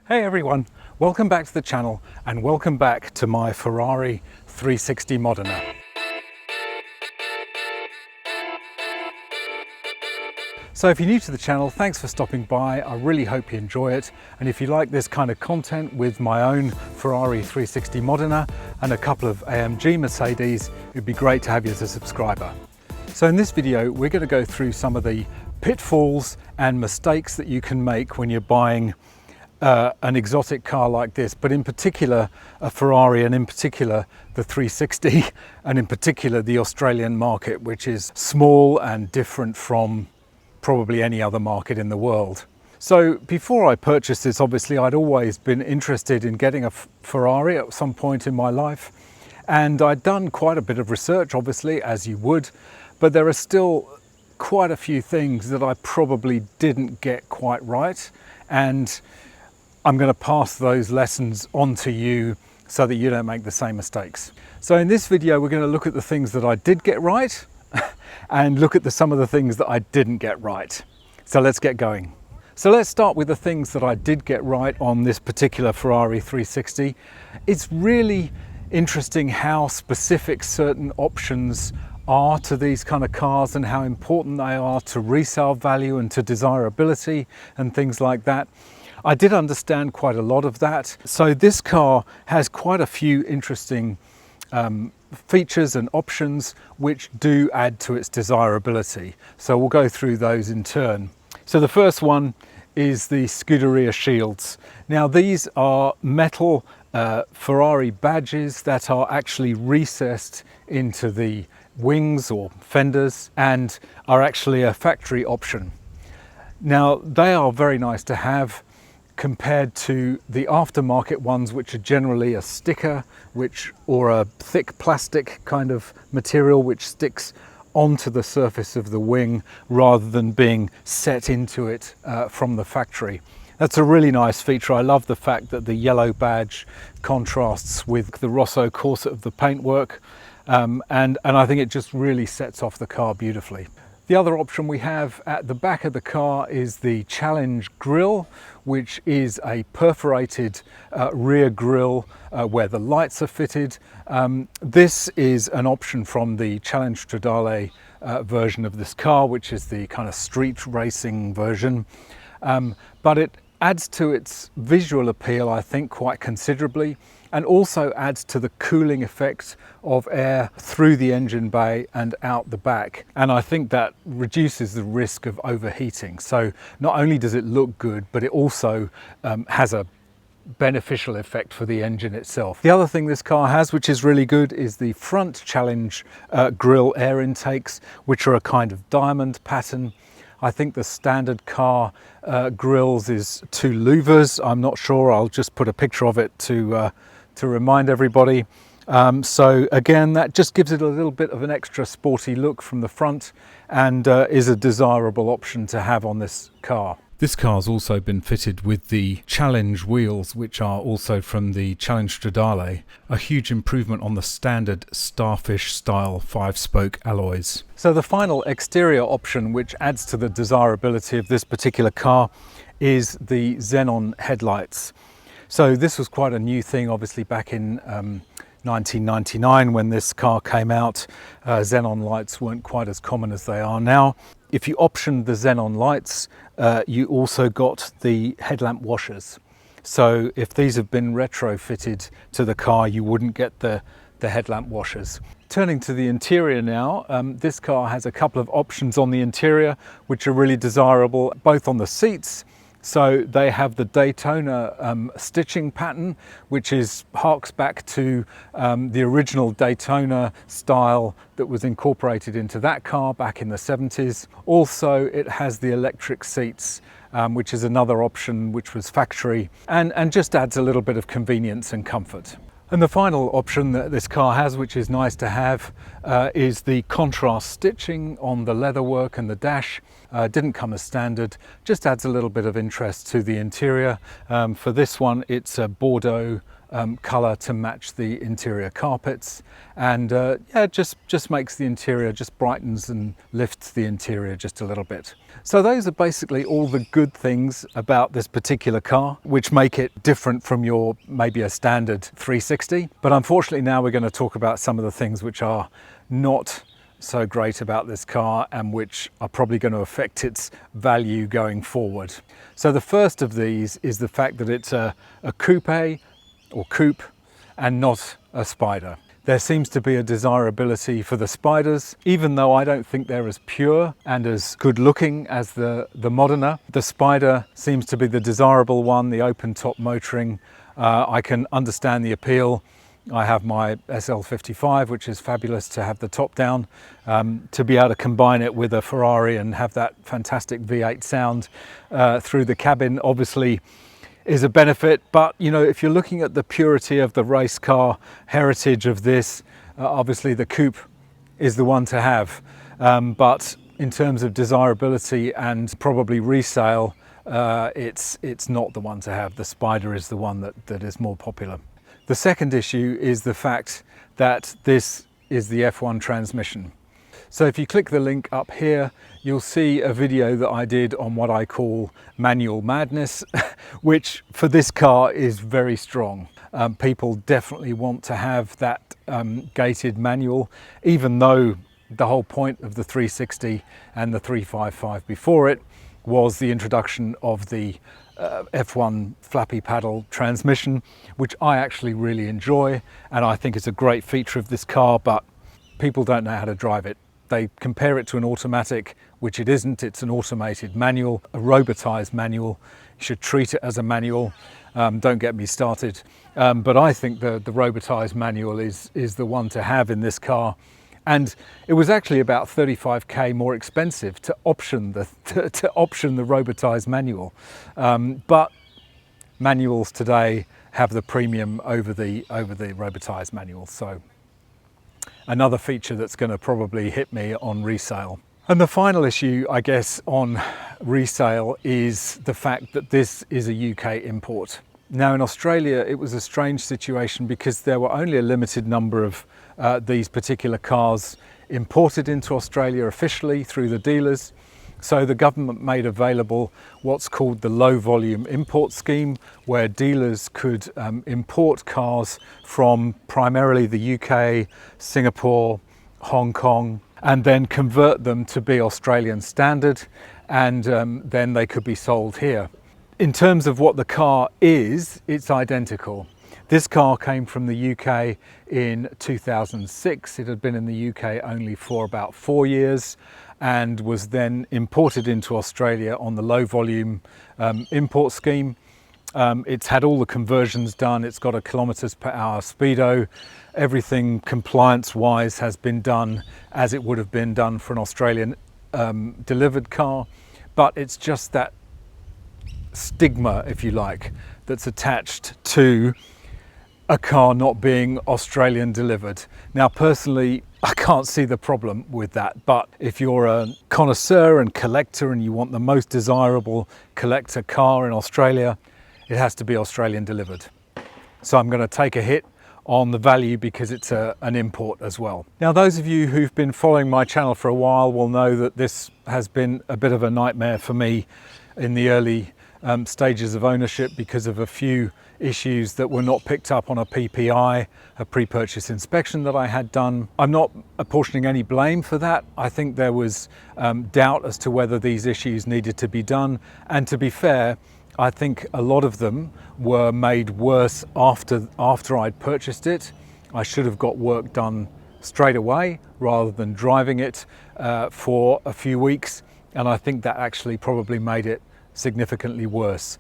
Hey everyone, welcome back to the channel and welcome back to my Ferrari 360 Modena. So if you're new to the channel, thanks for stopping by. I really hope you enjoy it. And if you like this kind of content with my own Ferrari 360 Modena and a couple of AMG Mercedes, it'd be great to have you as a subscriber. So in this video, we're going to go through some of the pitfalls and mistakes that you can make when you're buying an exotic car like this, but in particular a Ferrari, and in particular the 360, and in particular the Australian market, which is small and different from probably any other market in the world. So before I purchased this, obviously I'd always been interested in getting a Ferrari at some point in my life, and I'd done quite a bit of research, obviously, as you would, but there are still quite a few things that I probably didn't get quite right, and I'm going to pass those lessons on to you so that you don't make the same mistakes. So in this video, we're going to look at the things that I did get right and look at some of the things that I didn't get right. So let's get going. So let's start with the things that I did get right on this particular Ferrari 360. It's really interesting how specific certain options are to these kind of cars and how important they are to resale value and to desirability and things like that. I did understand quite a lot of that. So this car has quite a few interesting features and options which do add to its desirability. So we'll go through those in turn. So the first one is the Scuderia shields. Now these are metal Ferrari badges that are actually recessed into the wings or fenders and are actually a factory option. Now they are very nice to have, compared to the aftermarket ones, which are generally a sticker or a thick plastic kind of material which sticks onto the surface of the wing rather than being set into it from the factory. That's a really nice feature. I love the fact that the yellow badge contrasts with the Rosso Corsa of the paintwork, and I think it just really sets off the car beautifully. The other option we have at the back of the car is the Challenge grille, which is a perforated rear grille where the lights are fitted. This is an option from the Challenge Stradale version of this car, which is the kind of street racing version. But it adds to its visual appeal, I think, quite considerably, and also adds to the cooling effect of air through the engine bay and out the back. And I think that reduces the risk of overheating. So not only does it look good, but it also has a beneficial effect for the engine itself. The other thing this car has, which is really good, is the front Challenge grille air intakes, which are a kind of diamond pattern. I think the standard car grills is 2 louvers. I'm not sure. I'll just put a picture of it to remind everybody. So again, that just gives it a little bit of an extra sporty look from the front and is a desirable option to have on this car. This car's also been fitted with the Challenge wheels, which are also from the Challenge Stradale, a huge improvement on the standard Starfish style 5-spoke alloys. So the final exterior option which adds to the desirability of this particular car is the xenon headlights. So this was quite a new thing, obviously, back in 1999 when this car came out. Xenon lights weren't quite as common as they are now. If you optioned the xenon lights, you also got the headlamp washers. So if these have been retrofitted to the car, you wouldn't get the headlamp washers. Turning to the interior now, this car has a couple of options on the interior which are really desirable, both on the seats. So they have the Daytona stitching pattern, which harks back to the original Daytona style that was incorporated into that car back in the 70s. Also, it has the electric seats, which is another option which was factory and just adds a little bit of convenience and comfort. And the final option that this car has, which is nice to have, is the contrast stitching on the leatherwork and the dash. Didn't come as standard, just adds a little bit of interest to the interior. For this one, it's a Bordeaux colour to match the interior carpets, and yeah, just makes the interior, just brightens and lifts the interior just a little bit. So those are basically all the good things about this particular car, which make it different from your maybe a standard 360. But unfortunately now we're going to talk about some of the things which are not so great about this car and which are probably going to affect its value going forward. So the first of these is the fact that it's a coupe or coupe and not a spider. There seems to be a desirability for the spiders, even though I don't think they're as pure and as good looking as the Modena. The spider seems to be the desirable one, the open top motoring. I can understand the appeal. I have my SL55, which is fabulous to have the top down, to be able to combine it with a Ferrari and have that fantastic V8 sound through the cabin obviously is a benefit. But you know, if you're looking at the purity of the race car heritage of this, obviously the coupe is the one to have. But in terms of desirability and probably resale, it's not the one to have. The spider is the one that is more popular. The second issue is the fact that this is the F1 transmission. So if you click the link up here, you'll see a video that I did on what I call manual madness, which for this car is very strong. People definitely want to have that gated manual, even though the whole point of the 360 and the 355 before it was the introduction of the F1 flappy paddle transmission, which I actually really enjoy, and I think it's a great feature of this car, but people don't know how to drive it. They compare it to an automatic, which it isn't. It's an automated manual, a robotized manual. You should treat it as a manual. Don't get me started. But I think the robotized manual is the one to have in this car. And it was actually about 35k more expensive to option the robotized manual. But manuals today have the premium over the robotized manual. So another feature that's going to probably hit me on resale. And the final issue, I guess, on resale is the fact that this is a UK import. Now in Australia, it was a strange situation because there were only a limited number of these particular cars imported into Australia officially through the dealers. So the government made available what's called the low volume import scheme, where dealers could import cars from primarily the UK, Singapore, Hong Kong, and then convert them to be Australian standard, and then they could be sold here. In terms of what the car is, it's identical. This car came from the UK in 2006. It had been in the UK only for about 4 years and was then imported into Australia on the low volume import scheme. It's had all the conversions done. It's got a kilometers per hour speedo. Everything compliance wise has been done as it would have been done for an Australian delivered car. But it's just that stigma, if you like, that's attached to a car not being Australian delivered. Now personally, I can't see the problem with that, but if you're a connoisseur and collector and you want the most desirable collector car in Australia, it has to be Australian delivered. So I'm going to take a hit on the value because it's an import as well. Now those of you who've been following my channel for a while will know that this has been a bit of a nightmare for me in the early stages of ownership because of a few issues that were not picked up on a PPI, a pre-purchase inspection that I had done. I'm not apportioning any blame for that. I think there was doubt as to whether these issues needed to be done, and to be fair, I think a lot of them were made worse after I'd purchased it. I should have got work done straight away rather than driving it for a few weeks, and I think that actually probably made it significantly worse.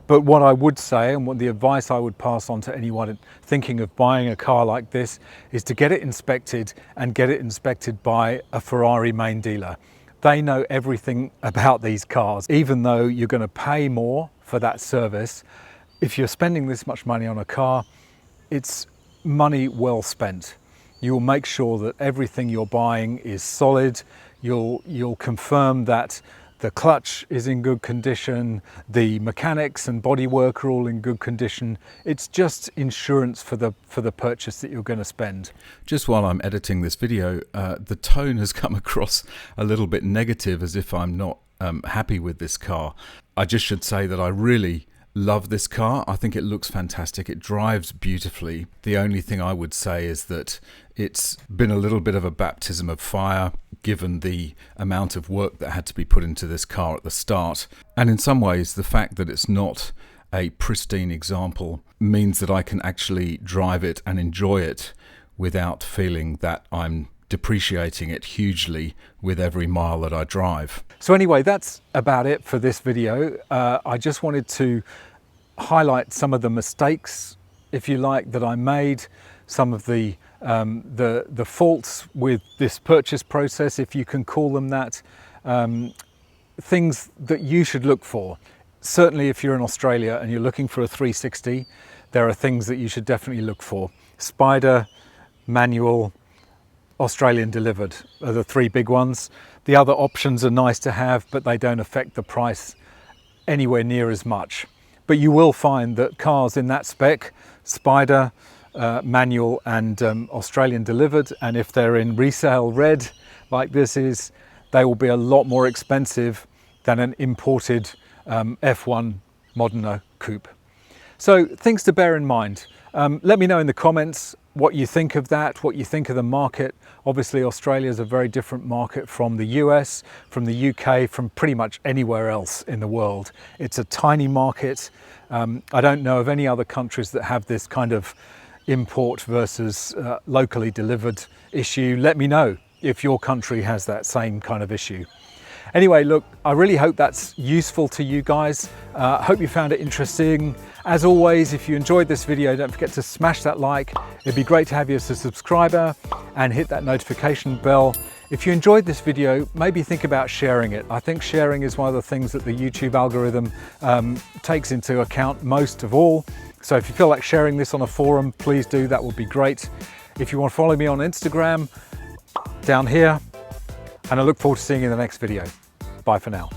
But what I would say, and what the advice I would pass on to anyone thinking of buying a car like this, is to get it inspected, and get it inspected by a Ferrari main dealer. They know everything about these cars. Even though you're going to pay more for that service, if you're spending this much money on a car, it's money well spent. You'll make sure that everything you're buying is solid. You'll confirm that the clutch is in good condition, the mechanics and bodywork are all in good condition. It's just insurance for the purchase that you're going to spend. Just while I'm editing this video, the tone has come across a little bit negative, as if I'm not happy with this car. I just should say that I really love this car. I think it looks fantastic. It drives beautifully. The only thing I would say is that it's been a little bit of a baptism of fire, given the amount of work that had to be put into this car at the start. And in some ways, the fact that it's not a pristine example means that I can actually drive it and enjoy it without feeling that I'm depreciating it hugely with every mile that I drive. So anyway, that's about it for this video. I just wanted to highlight some of the mistakes, if you like, that I made, some of the faults with this purchase process, if you can call them that, things that you should look for. Certainly if you're in Australia and you're looking for a 360, there are things that you should definitely look for. Spider, manual, Australian delivered are the three big ones. The other options are nice to have, but they don't affect the price anywhere near as much. But you will find that cars in that spec, Spider, manual and Australian delivered, and if they're in resale red like this is, they will be a lot more expensive than an imported F1 Modena Coupe. So things to bear in mind. Let me know in the comments what you think of that, what you think of the market. Obviously Australia is a very different market from the US, from the UK, from pretty much anywhere else in the world. It's a tiny market. I don't know of any other countries that have this kind of import versus locally delivered issue. Let me know if your country has that same kind of issue. Anyway, look, I really hope that's useful to you guys. Hope you found it interesting. As always, if you enjoyed this video, don't forget to smash that like. It'd be great to have you as a subscriber and hit that notification bell. If you enjoyed this video, maybe think about sharing it. I think sharing is one of the things that the YouTube algorithm takes into account most of all. So if you feel like sharing this on a forum, please do, that would be great. If you want to follow me on Instagram, down here, and I look forward to seeing you in the next video. Bye for now.